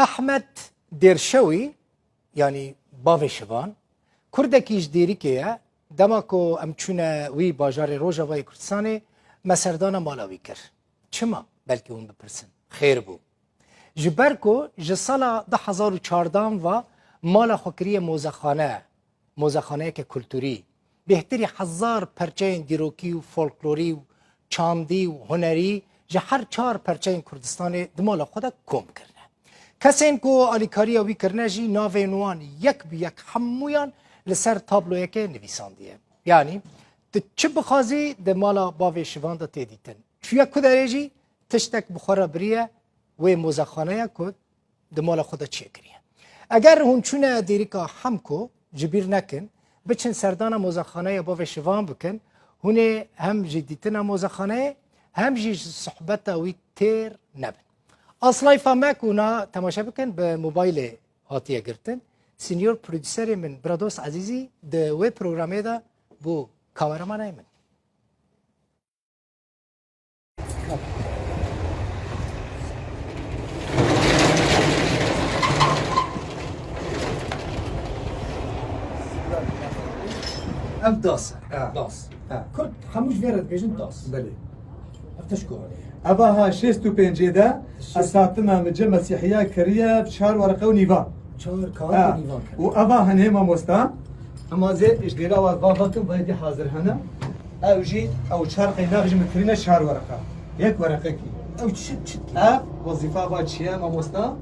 احمد دیرشوی یعنی باوی شوان کردکیش دیری که دماکو امچونه وی باجار روجاوای کردستان مسردان مالاوی کرد. چما؟ بلکه اون بپرسن. خیر بو. جبرکو جسالا 2014 و مالا خوکری موزخانه که کلتوری بهتری 1000 پرچین دیروکی و فولکلوری و چاندی و هنری جه هر 4 پرچین کردستان دمالا خدا کم کرنه. کسین کو آلیکاری وی کرنه جی ناوی نوان یک بی یک همویان لسر تابلوی که نویساندیه. یعنی چه بخوازی دمالا باوی شوان دا تیدیتن. چویا کدره جی تشتک بخورا بریه و موزخانه کد دمالا خدا چیه کریه. اگر هنچونه دیریکا هم کو جبیر نکن بچن سردان موزخانه باوی شوان بکن هونه هم جدیتنا موزخانه هم جی صحبت وی تیر نبن. اصلای فهمک اونا تماشا بکن به موبایل هاتیه گرتن سینیور پرودیسر من برادوس عزیزی ده وی پروگرامه دا بو کامرمانه من. اف داس داس كنت خموش فيرد بيجن داس بله افتشكو أباها 65 ده أساتنا مجمع مسيحية كريه بشهر ورقة ونيفا شهر كار نيفان وأباها هنيما مستا أما زي إيش ديلا وظافكم بهدي حاضر هنا أو جي أو شهر قينا بجمع كرينا شهر ورقة يك ورقة كي او تشت وظيفة باتشيا ما مستا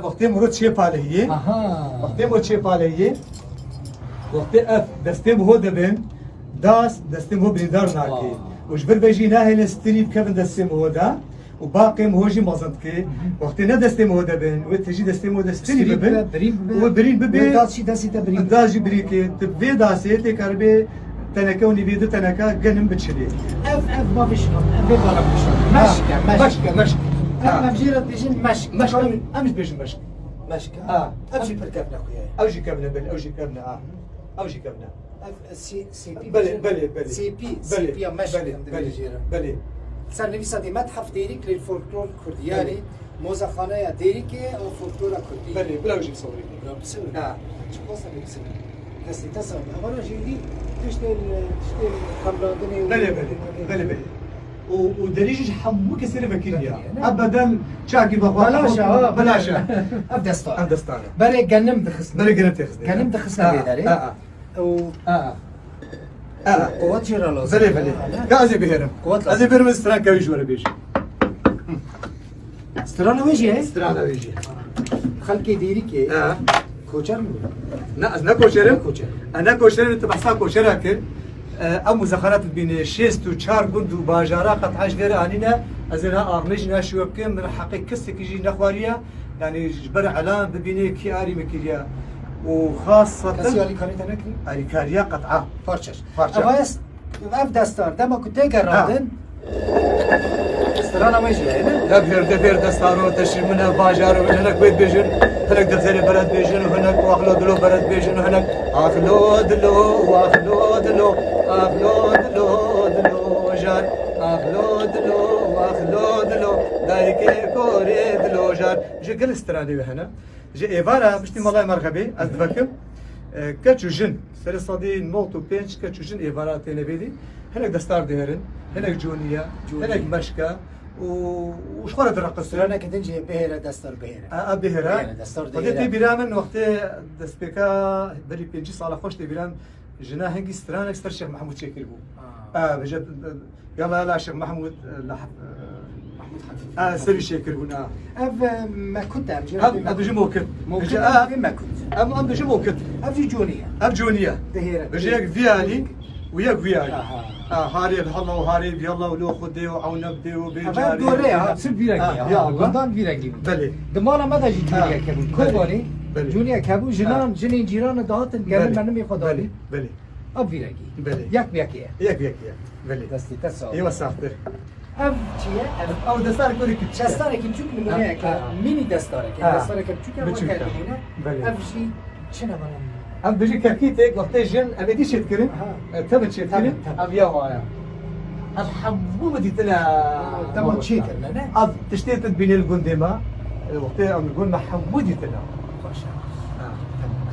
وقتی مرد چه پالهیه وقتی مرد چه پالهیه وقتی اف دستم هو دبن دستم هو بندار ناکی وجبر بيجي ناهل استريب كيف دستم هو دا وباقي مهوجي مازند كي وقتی نه دستم هو دبن وتجي دستم هو دستريب ببن وبرين ببن داسي داسي تبرين داسي بريكي تبي داسي تكربي تنكا ونبيد تنكا جنم بتشلي اف ما فيش اف ما فيش مشك انا بجيرة بيجين مشك امش بيجي مشك مشك امشي بركبنا خويا اوجي كبنه بل اوجي كبنه اوجي كبنه سي بي بلي سي بي مشك بلي سر نویسا دی متحف دیریک للفولکلور کردی یعنی موزخانه دیریک او فولکلور کردی بلي بلا وجهي صوري بلا بسوي شو قصة بسوي هسه تصل أولا جديد تشتري كاملادني بلي ودريج حمو كسر بكيريا ابدا شاكي بابا بلاشا ابدستان بري جنم دخسنا بري جنم تخسنا جنم دخسنا بيداري و قوات جيرالوس بلي قازي بهرم قازي بهرم استران كويش ولا بيجي استرانا ويجي استرانا ويجي خلكي ديريكي كوچر مو انا كوچرم انا كوچرم انت بحسا كوچراكن ام مزخرات بين شيست و 4 گوند و باجارا قطعش غير انينا ازنا ارنج ناشو بكم من حقيقه كسك يجي نخواريا يعني جبر علام ببيني كياري مكيريا وخاصه كسيالي كانت نكري الكاريا قطعه فرشش أبايس اف دستار دما كنت قرادن استرانا ويجي هنا دبر دستارو تشي من باجار وهناك بيت بيجن هناك دفتر برد بيجن وهناك واخلو دلو برد بيجن وهناك اخلو دلو واخلو دلو اخلو دلو دلو جار اخلو دلو واخلو دلو دايك كوري دلو جار جي قل استراني هنا جي ايفارا بشتي والله مرحبا ازدبكم كاتشو جن سر صدي نوتو بينش كاتشو جن ايفارا تنبيدي هناك دستار دهرن هناك جونيا هناك مشكا وشخورة الرقص استرانا كنت نجي بهرة دستار بهرة بهرة دستار ودي بيرامن وقت دسبيكا بلي بيجي صالح خوش بيرام جنا هنجي استرانا اكثر الشيخ محمود شاكر بو بجد يلا لا شيخ محمود محمود حفيظ سري شاكر بو اف ما كنت ام بجي موكد ما كنت ام بجي موكد اب جونيا دهيرة بجي فيالي وياك فيالي هاري بحلا وهاري بيلا ولو خدي وعونا بدي وبيجاري دوري بصير بيرقي يا قندان بيرقي بلي دمالا ماذا جي جونيا كابو كوباني جونيا كابو جنين جيران دهاتن قال من نمي خدالي بلي اب بيرقي بلي ياك بياكي ياك بلي دستي تسا ايوا صاحبي اف چیه او دستار كوري كتش دستاره که چوک نمونه که مینی دستاره که دستاره که چوک هم کرد نمونه اف جی چه نمونه ام بيجي كاكيتك وقت جن ابي دي شتكرن تبن شتكرن ام يا وايا افحمو مديتنا دما چی کرنا نه؟ اف تشتيت بين الجندما وقتها نقول محمودي تنا باشه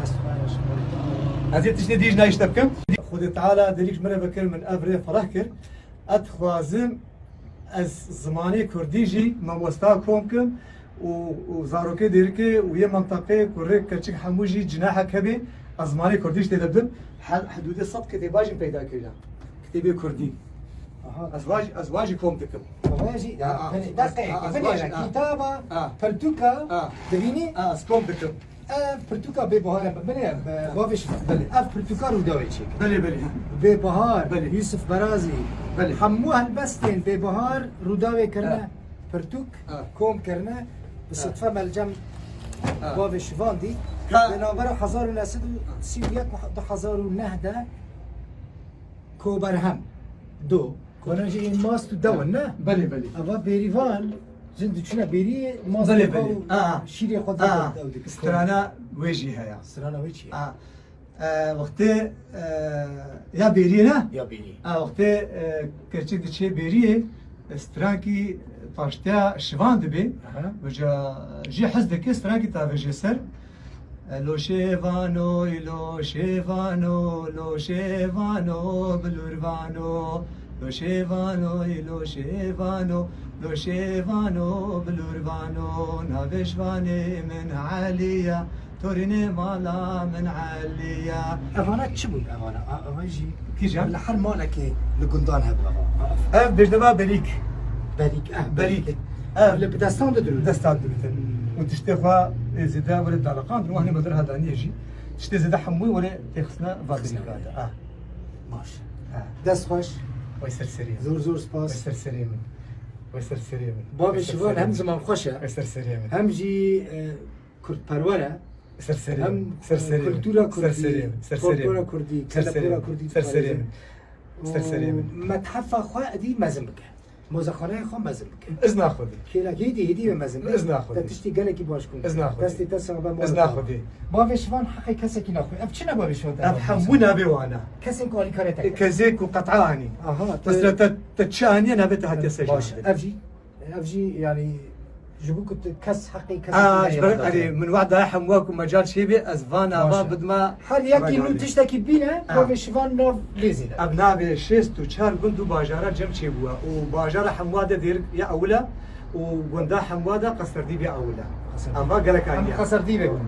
کسبانش هذه تشتي ديج نايش تبكم خذ تعالى دريك مرة بكر من افري فرحكر اتخوازم از زماني كرديجي ما مستاكمكم وزاروكي ديركي ويا منطقه كوريك كرچك حموجي جناحك هبي ازماني كرديش تدبدم حدود الصد كتاباجي پیدا كيلا كتابي كردي ازواج كومتكم واجی دقیقه بله کتابا پرتوکا دبینی اسكومتكم پرتوکا به بهار بله بابش بله اف پرتوکا رو داوی چی بلي بلي به بهار بله. یوسف برازی بله. همو هالبستین به بهار رو داوی کرنه پرتوک کوم کرنه به صدفه ملجم بابش واندی بنابرای 1931 و 2009 کوبرهم دو کناجی این ماست تو دون نه بلي بلي اوا بریوان زند چونه بری ماست بله بله. شیری خود داودی استرانا ويجي هيا سرانا وی چی وقت يا بيرينا یا بری وقت كرچك دشي بيري استرانكي طاشتا شوان دبي وجا جي حزدك استرانكي تافجي سر لو شيفانو لو شيفانو لو شيفانو بلورفانو لو شيفانو لو شيفانو لو شيفانو بلورفانو نافشواني من عليا توريني مالا من عليا اوانا چی بود اوانا جی كي جا لحر مالك لگندان هبوا بجدبا بريك بریک بريك اللي بدستان درو دستان دبتن وتشتي خوا زيدا ولا دالقان وهنا بدر هذا نيجي تشتي زيدا حموي ولا تخصنا فابريك هذا باش دست خوش ويسر سريع زور زور سپاس ويسر سريع من ويسر سريع من باب شوان هم زمان خوشه ويسر سريع من هم جی کرد پروره سر سريع هم سر سريع کلتورا سر سريع کردی سر سريع فولکلورا کردی سر سريع کلپورا کردی سر سريع سر سريع متحف خواه دی مزم بکه موزخانه خواه مزم بکه اذن اخذي کلاکی هدی به مزم از ناخودی. تشتی گله کی باش کن از ناخودی. دستی تصا با از ناخودی. باب شوان حقی کسی کی نخوی اف چی نباب شوان افحمونا بوانا کسی کاری کاره تا كزيك وقطعاني آها بس تتشاني انا بتها تسجل باش افجي يعني جبو كنت كس حقي كس يعني من وعد حمواكم مجال شيبي ازفانا باشا. بد ما هل يكي نو تشتكي بينا باب شوان نو ليزينا ابناء شيست وشار قندو باجارة جم شيبوا وباجارة حمواده دير يا اولا وقندا حمواده قصر دي بيا اولا اما قالك هم قصر دي بيقول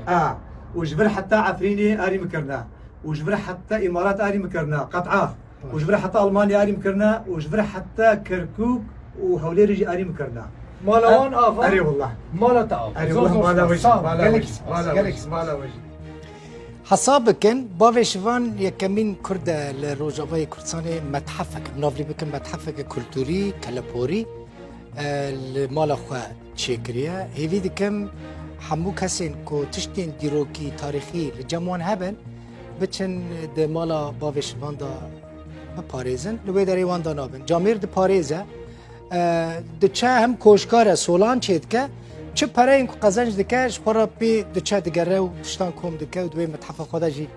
وجبر حتى عفريني اري مكرنا وجبر حتى امارات اري مكرنا قطعه وجبر حتى المانيا اري مكرنا وجبر حتى كركوك وهولي رجي اري مكرنا مالوان آفا اري والله مالا تاو اري والله ما لا وجه ما لا وجه ما لا وجه حسابكن باوی شوان یکمین کرد لروجابای کردستان متحفک نافلی بکن متحفک کلتوری کلپوری المال خو چکریه هیوی دکم همو کسین کو تشتین دیروکی تاریخی لجمعان هبن بچن ده مالا باوی شوان دا بپاریزن لوی داری وان دا نابن جامیر ده پاریزه ده چه هم کوشکار سولان چید که چه پره این قزنج دکش خورا پی ده چه دگره و تشتان کوم دکه و دوی متحف خدا جی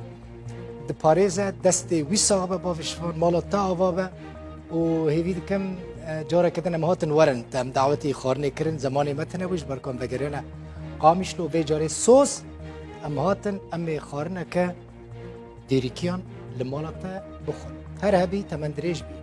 ده پاریزه دست وی صاحبه باوشفان مالا تا آوابه و هیوی دکم جاره کدن امهاتن ورن تم دعوتی خارنه کرن زمانی متنه ویش برکان بگرنه قامش لو وی جاره سوز امهاتن امی خارنه که دیریکیان لمالا تا بخون هر هبی تمن دریج بی